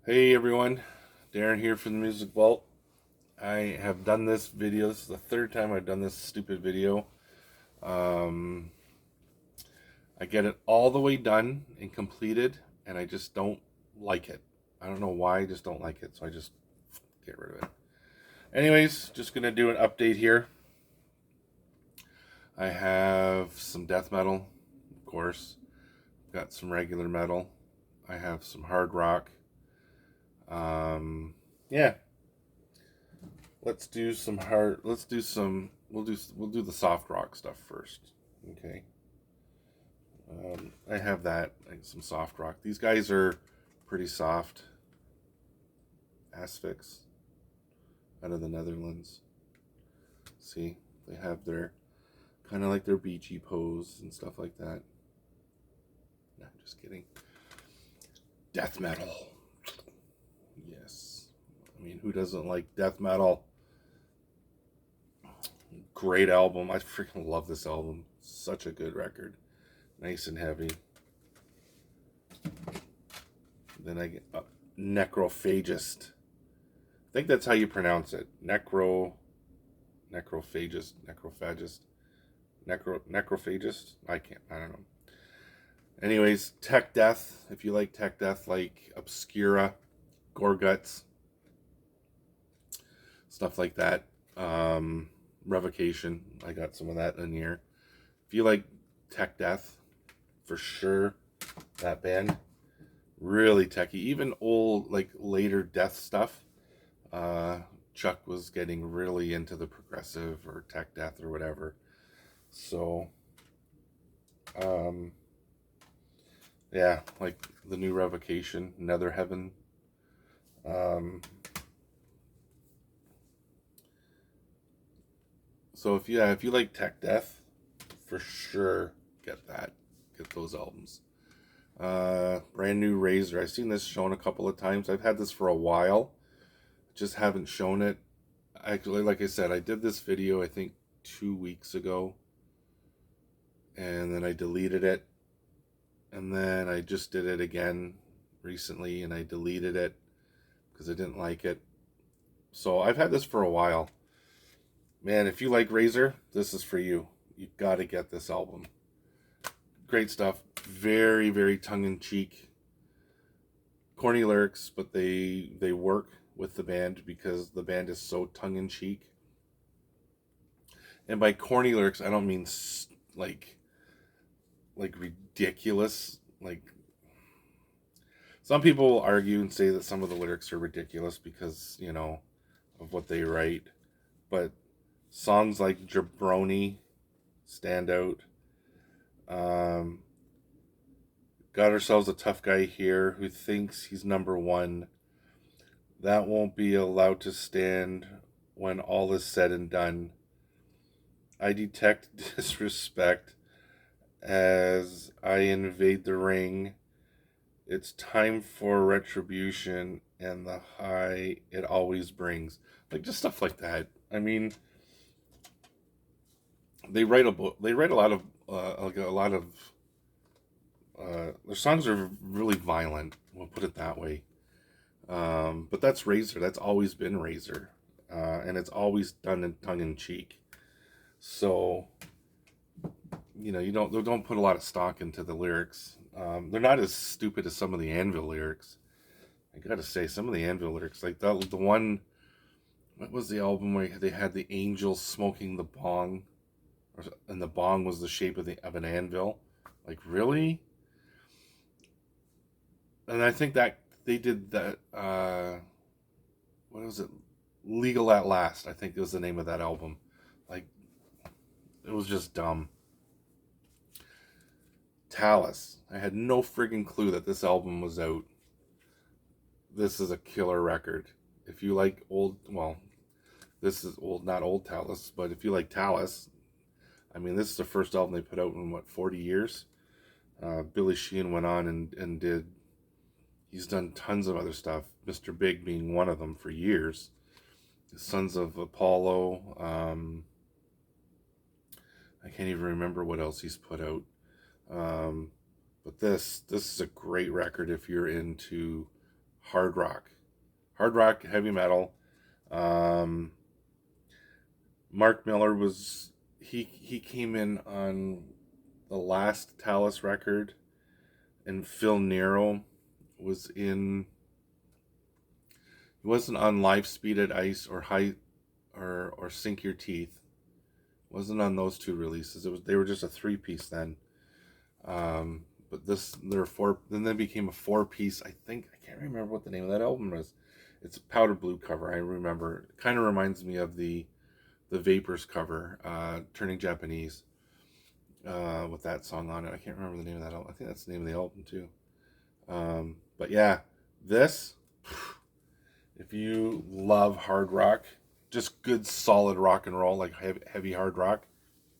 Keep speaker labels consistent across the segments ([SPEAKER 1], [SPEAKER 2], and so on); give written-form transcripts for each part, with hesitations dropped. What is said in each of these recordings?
[SPEAKER 1] Hey everyone, Darren here from the Music Vault. I have done this video. This is the third time I've done this stupid video. Um, I get it all the way done and completed, and I just don't like it. I don't know why, I just don't like it, so I just get rid of it. Anyways, just gonna do an update here. I have some death metal, of course. Got some regular metal. I have some hard rock. Yeah, let's do some hard. Let's do some. We'll do the soft rock stuff first. Okay. I have that like some soft rock. These guys are pretty soft. Asphyx out of the Netherlands. See, they have their kind of like their beachy pose and stuff like that. No, I'm just kidding. Death metal. Yes. I mean, who doesn't like death metal? Great album. I freaking love this album. Such a good record. Nice and heavy. Then I get Necrophagist. I think that's how you pronounce it. Necrophagist. I don't know. Anyways, tech death. If you like tech death, like Obscura, Gorguts, stuff like that. Revocation. I got some of that in here. If you like tech death, for sure, that band really techy. Even old like later death stuff. Uh, Chuck was getting really into the progressive or tech death or whatever. So, um, yeah, like the new Revocation, Nether Heaven. Um, so if you like tech death, for sure get that. Get those albums. Brand new Razor. I've seen this shown a couple of times. I've had this for a while. Just haven't shown it. Actually, like I said, I did this video I think 2 weeks ago, and then I deleted it, and then I just did it again recently, and I deleted it because I didn't like it. So I've had this for a while. Man, if you like Razor, this is for you. You got to get this album. Great stuff. Very, very tongue-in-cheek. Corny lyrics, but they work with the band because the band is so tongue-in-cheek. And by corny lyrics, I don't mean like ridiculous. Like some people will argue and say that some of the lyrics are ridiculous because of what they write, but songs like Jabroni stand out. Um, got ourselves a tough guy here who thinks he's number one. That won't be allowed to stand when all is said and done. I detect disrespect as I invade the ring. It's time for retribution and the high it always brings. Like just stuff like that. I mean, they write a lot of their songs are really violent. We'll put it that way. But that's Razor. That's always been Razor, and it's always done in tongue in cheek. So you don't put a lot of stock into the lyrics. They're not as stupid as some of the Anvil lyrics. I gotta say, some of the Anvil lyrics, like the one, what was the album where they had the angels smoking the bong, and the bong was the shape of an anvil? Like really? And I think that they did that. What was it? Legal at Last, I think was the name of that album. Like it was just dumb. Talus. I had no friggin' clue that this album was out. This is a killer record. If you like this is old, not old Talus, but if you like Talus, I mean, this is the first album they put out in 40 years. Billy Sheehan went on and he's done tons of other stuff. Mr. Big being one of them for years. Sons of Apollo. I can't even remember what else he's put out. But this is a great record if you're into hard rock. Hard rock, heavy metal. Um, Mark Miller was he came in on the last Talus record, and Phil Nero was in. He wasn't on Live Speed at Ice or High or Sink Your Teeth. Wasn't on those two releases. They were just a 3-piece then. But there were 4. Then they became a 4-piece. I can't remember what the name of that album was. It's a powder blue cover. I remember. It kind of reminds me of the Vapors cover, Turning Japanese, with that song on it. I can't remember the name of that album. I think that's the name of the album too. But yeah, this, if you love hard rock, just good solid rock and roll, like heavy hard rock,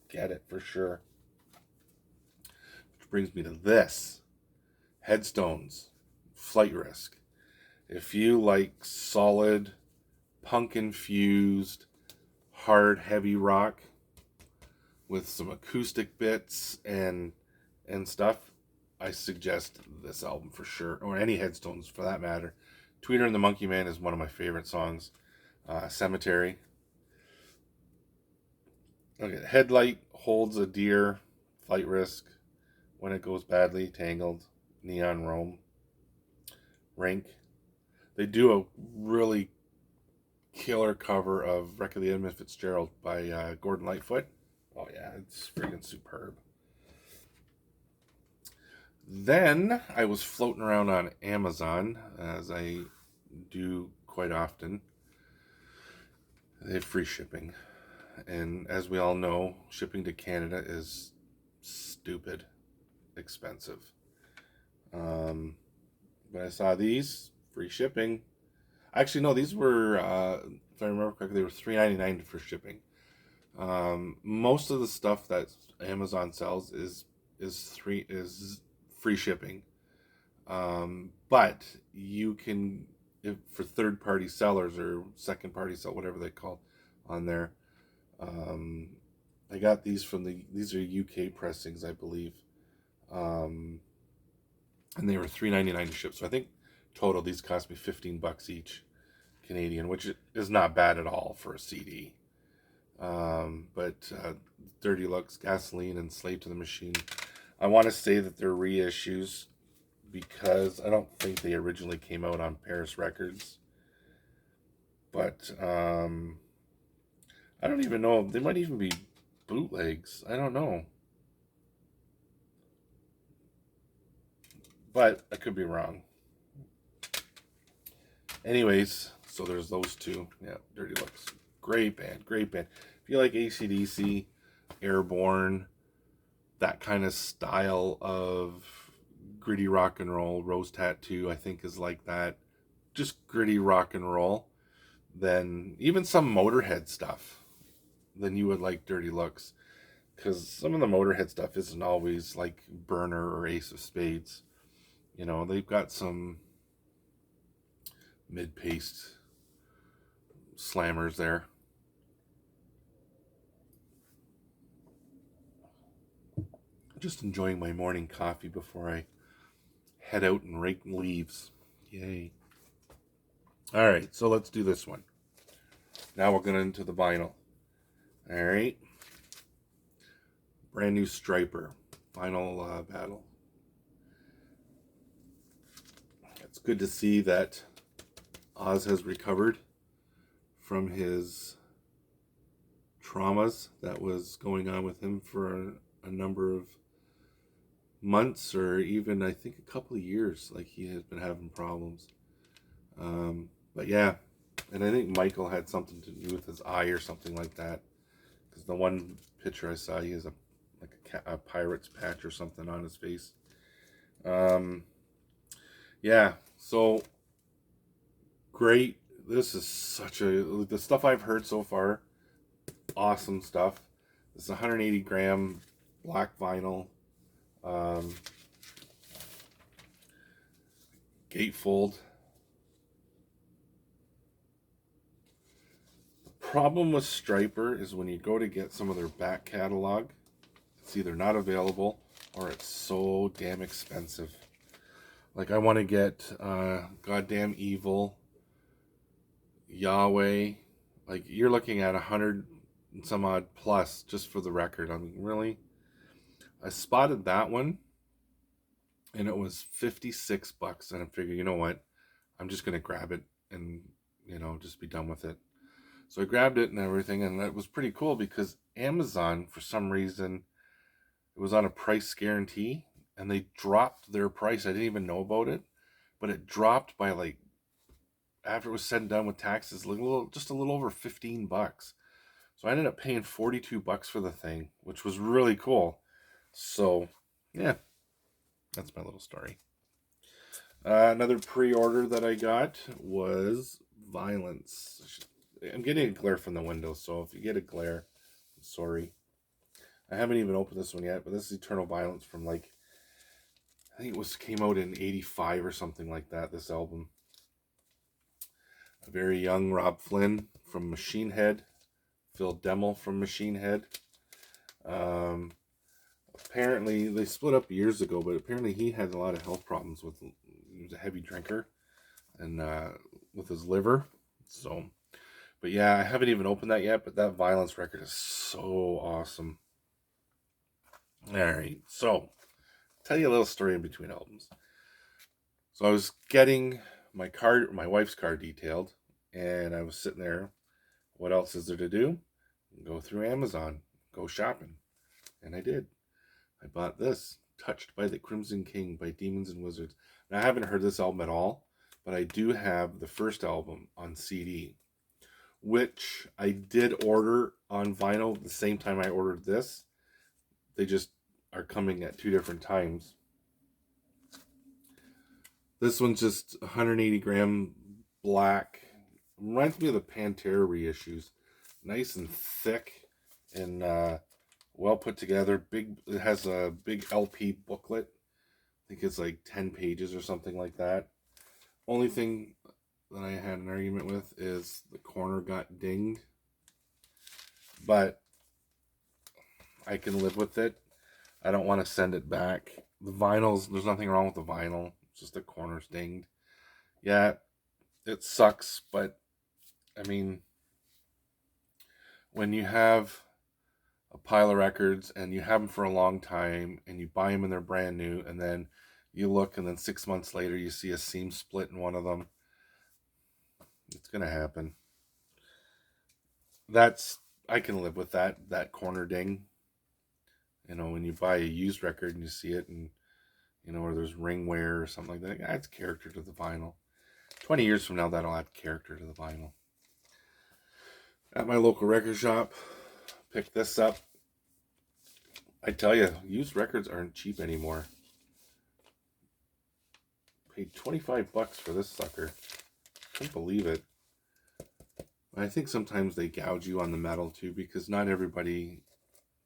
[SPEAKER 1] get it for sure. Which brings me to this, Headstones, Flight Risk. If you like solid, punk-infused, hard, heavy rock with some acoustic bits and stuff, I suggest this album for sure, or any Headstones for that matter. Tweeter and the Monkey Man is one of my favorite songs. Cemetery. Okay, Headlight, Holds a Deer, Flight Risk, When It Goes Badly, Tangled, Neon Rome, Rink. They do a really killer cover of Wreck of the Edmund Fitzgerald by Gordon Lightfoot. Oh yeah, it's freaking superb. Then I was floating around on Amazon, as I do quite often. They have free shipping. And as we all know, shipping to Canada is stupid expensive. But I saw these, free shipping. Actually, no, these were, if I remember correctly, they were $3.99 for shipping. Most of the stuff that Amazon sells is free shipping. But you can, for third party sellers or second party sell, whatever they call on there. I got these these are UK pressings, I believe. And they were $3.99 to ship. So I think total these cost me $15 each Canadian, which is not bad at all for a CD. But Dirty Looks, Gasoline, and Slave to the Machine, I want to say that they're reissues because I don't think they originally came out on Paris Records. But I don't even know. They might even be bootlegs. I don't know. But I could be wrong. Anyways, so there's those two. Yeah, Dirty Looks. Great band, great band. If you like AC/DC, Airborne, that kind of style of gritty rock and roll, Rose Tattoo, I think is like that. Just gritty rock and roll. Then even some Motorhead stuff. Then you would like Dirty Looks. Because some of the Motorhead stuff isn't always like Burner or Ace of Spades. You know, they've got some mid-paced slammers there. Just enjoying my morning coffee before I head out and rake leaves. Yay. Alright, so let's do this one. Now we're going into the vinyl. Alright. Brand new Stryper. Final battle. It's good to see that Oz has recovered from his traumas that was going on with him for a number of months, or even I think a couple of years. Like, he has been having problems. But yeah, and I think Michael had something to do with his eye or something like that, because the one picture I saw, he has a pirate's patch or something on his face. Yeah, so great. This is the stuff I've heard so far, awesome stuff. This is 180 gram black vinyl, gatefold. The problem with Stryper is when you go to get some of their back catalog, it's either not available or it's so damn expensive. Like, I want to get Goddamn Evil, Yahweh. Like, you're looking at 100 and some odd plus just for the record. I mean, really? I spotted that one, and it was $56. And I figured, you know what? I'm just going to grab it and, just be done with it. So I grabbed it and everything, and it was pretty cool because Amazon, for some reason, it was on a price guarantee, and they dropped their price. I didn't even know about it, but it dropped by, like, after it was said and done with taxes, just a little over $15. So I ended up paying $42 for the thing, which was really cool. So, yeah, that's my little story. Another pre-order that I got was Violence. I'm getting a glare from the window, so if you get a glare, I'm sorry. I haven't even opened this one yet, but this is Eternal Violence from, like, I think came out in 85 or something like that, this album. A very young Rob Flynn from Machine Head, Phil Demmel from Machine Head. Apparently, they split up years ago, but apparently he had a lot of health problems he was a heavy drinker, and with his liver. So, but yeah, I haven't even opened that yet, but that Violence record is so awesome. All right, so tell you a little story in between albums. So I was getting my wife's car detailed, and I was sitting there. What else is there to do? Go through Amazon, go shopping, and I did. I bought this, Touched by the Crimson King by Demons and Wizards. Now, I haven't heard this album at all, but I do have the first album on CD, which I did order on vinyl the same time I ordered this. They just are coming at 2 different times. This one's just 180 gram black. Reminds me of the Pantera reissues. Nice and thick and well put together. It has a big LP booklet. I think it's like 10 pages or something like that. Only thing that I had an argument with is the corner got dinged. But I can live with it. I don't want to send it back. The vinyls, there's nothing wrong with the vinyl. It's just the corner's dinged. Yeah, it sucks, but I mean, when you have a pile of records and you have them for a long time and you buy them and they're brand new, and then you look and then 6 months later you see a seam split in one of them, it's gonna happen. I can live with that corner ding. When you buy a used record and you see it, and where there's ring wear or something like that, it adds character to the vinyl. 20 years from now, that'll add character to the vinyl. At my local record shop, picked this up. I tell you, used records aren't cheap anymore. Paid $25 for this sucker. Can't believe it. I think sometimes they gouge you on the metal too, because not everybody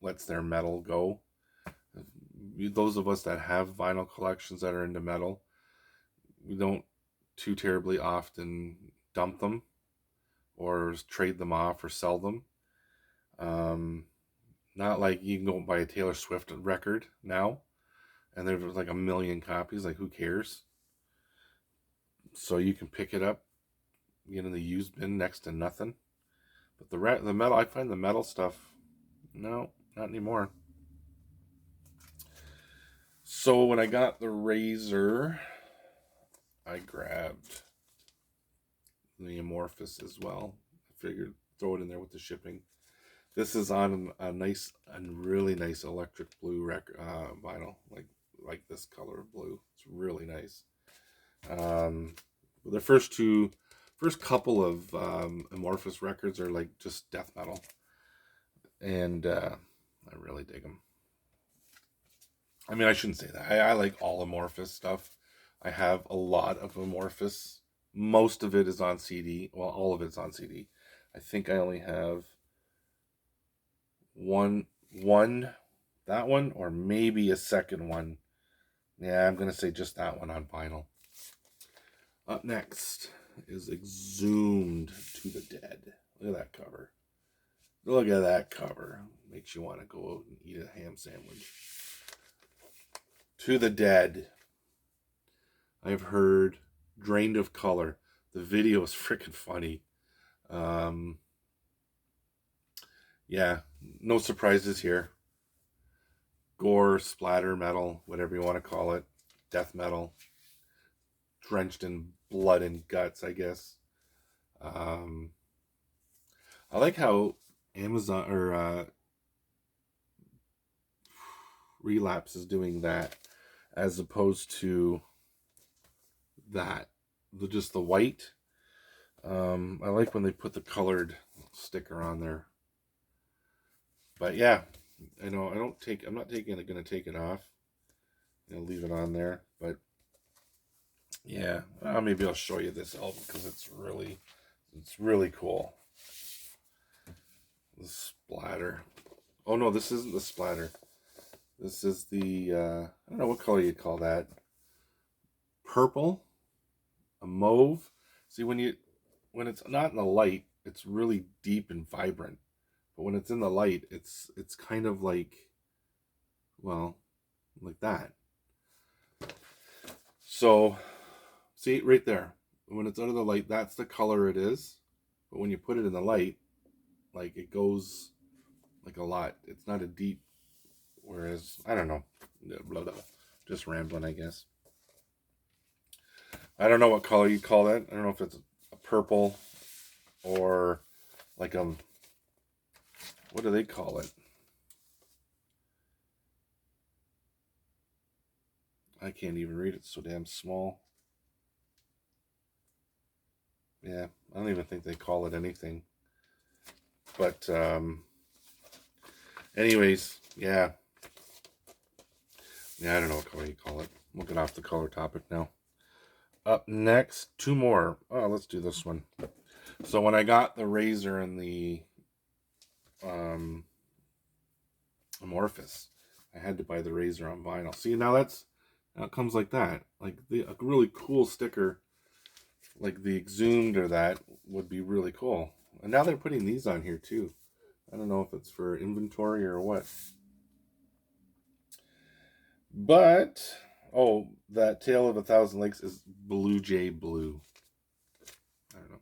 [SPEAKER 1] lets their metal go. Those of us that have vinyl collections that are into metal, we don't too terribly often dump them or trade them off or sell them. Not like you can go buy a Taylor Swift record now and there's like 1 million copies. Like, who cares? So you can pick it up, in the used bin next to nothing. But the metal, I find the metal stuff, no, not anymore. So when I got the Razor, I grabbed the Amorphous as well. I figured throw it in there with the shipping. This is on a really nice electric blue vinyl, like this color of blue. It's really nice. The first couple of Amorphous records are like just death metal, and I really dig them. I mean, I shouldn't say that. I like all Amorphous stuff. I have a lot of Amorphous. Most of it is on CD. Well, all of it's on CD. I think I only have one, that one, or maybe a second one. Yeah, I'm going to say just that one on vinyl. Up next is Exhumed to the Dead. Look at that cover. Look at that cover. Makes you want to go out and eat a ham sandwich. To the Dead. I've heard Drained of Color. The video is freaking funny. Um, yeah, no surprises here. Gore, splatter metal, whatever you want to call it. Death metal. Drenched in blood and guts, I guess. Um, I like how Amazon or Relapse is doing that as opposed to that. Just the white. I like when they put the colored sticker on there. But yeah, I know I'm not gonna take it off. Leave it on there. But yeah, maybe I'll show you this album because it's really cool. The splatter. Oh no, this isn't the splatter. This is the I don't know what color you call that. Purple, a mauve. See, when it's not in the light, it's really deep and vibrant. But when it's in the light, it's kind of like, well, like that. So, see right there. When it's under the light, that's the color it is. But when you put it in the light, like it goes like a lot. It's not a deep. Whereas I don't know, blah, blah, just rambling, I guess. I don't know what color you call that. I don't know if it's a purple or like what do they call it? I can't even read it. It's so damn small. Yeah, I don't even think they call it anything. But anyways, yeah. Yeah, I don't know what color you call it. We'll get off the color topic now. Up next, two more. Oh, let's do this one. So when I got the Razor and the Amorphous, I had to buy the Razor on vinyl. See, now it comes like that. Like a really cool sticker, like the Exhumed or that would be really cool. And now they're putting these on here too. I don't know if it's for inventory or what. But oh, that Tale of a Thousand Lakes is Blue Jay Blue. I don't know.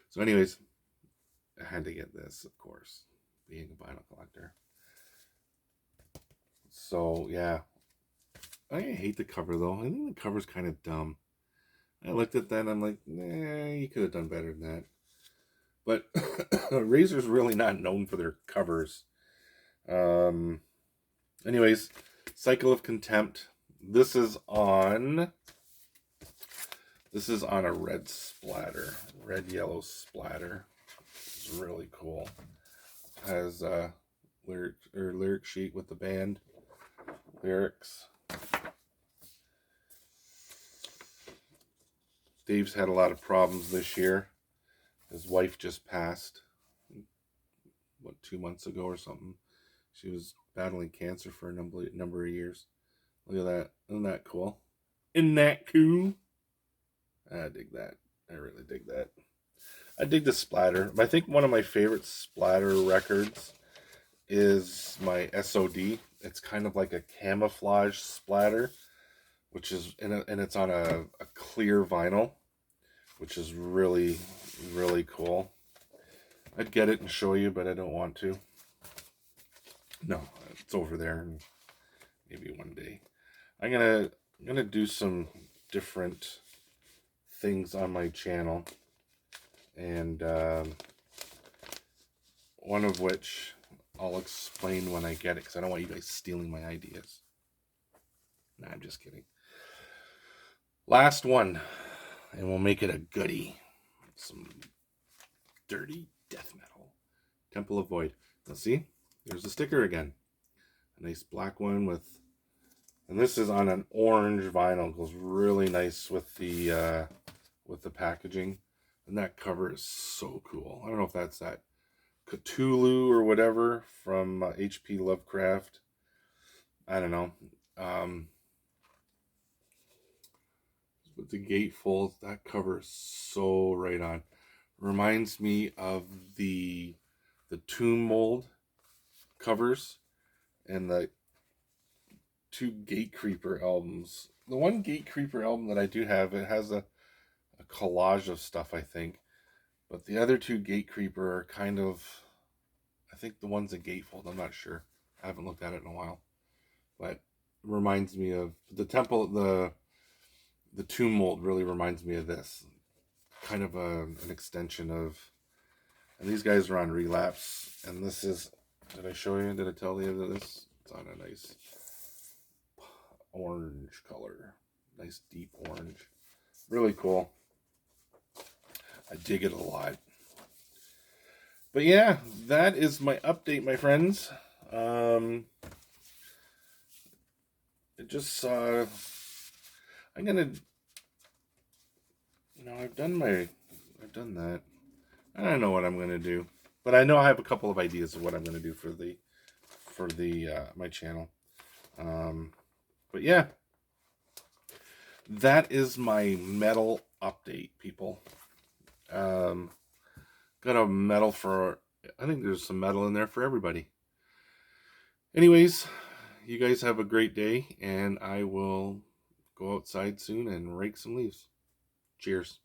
[SPEAKER 1] So, anyways, I had to get this, of course, being a vinyl collector. So yeah, I hate the cover though. I think the cover's kind of dumb. I looked at that and I'm like, nah, you could have done better than that. But Razor's really not known for their covers. Anyways, Cycle of Contempt. This is on a red splatter, red yellow splatter. It's really cool. Has lyric sheet with the band lyrics. Dave's had a lot of problems this year. His wife just passed, 2 months ago or something. She was battling cancer for a number of years. Look at that. Isn't that cool? Isn't that cool? I dig that. I really dig that. I dig the splatter. I think one of my favorite splatter records is my SOD. It's kind of like a camouflage splatter, which is and it's on a clear vinyl, which is really, really cool. I'd get it and show you, but I don't want to. No, it's over there, and maybe one day. I'm gonna do some different things on my channel, and one of which I'll explain when I get it, because I don't want you guys stealing my ideas. Nah, I'm just kidding. Last one, and we'll make it a goodie. Some dirty death metal. Temple of Void. Now see, there's the sticker again. A nice black one with, and this is on an orange vinyl. It goes really nice with the packaging. And that cover is so cool. I don't know if that's that Cthulhu or whatever from H.P. Lovecraft. I don't know. But the gatefold, that cover is so right on. Reminds me of the Tomb Mold covers and the two Gatecreeper albums the one Gate Creeper album that I do have, it has a collage of stuff, I think. But the other two Gate Creeper are kind of, I think the one's a gatefold. I'm not sure. I haven't looked at it in a while. But it reminds me of the temple, the tomb mold really reminds me of this. Kind of an extension of, and these guys are on relapse. And this is, did I show you? Did I tell you that this? It's on a nice orange color. Nice deep orange. Really cool. I dig it a lot. But yeah, that is my update, my friends. It just I'm gonna, I've done that. I don't know what I'm gonna do, but I know I have a couple of ideas of what I'm gonna do for the my channel. But yeah, that is my metal update, people. Got a medal for, I think there's some metal in there for everybody. Anyways, you guys have a great day, and I will go outside soon and rake some leaves. Cheers.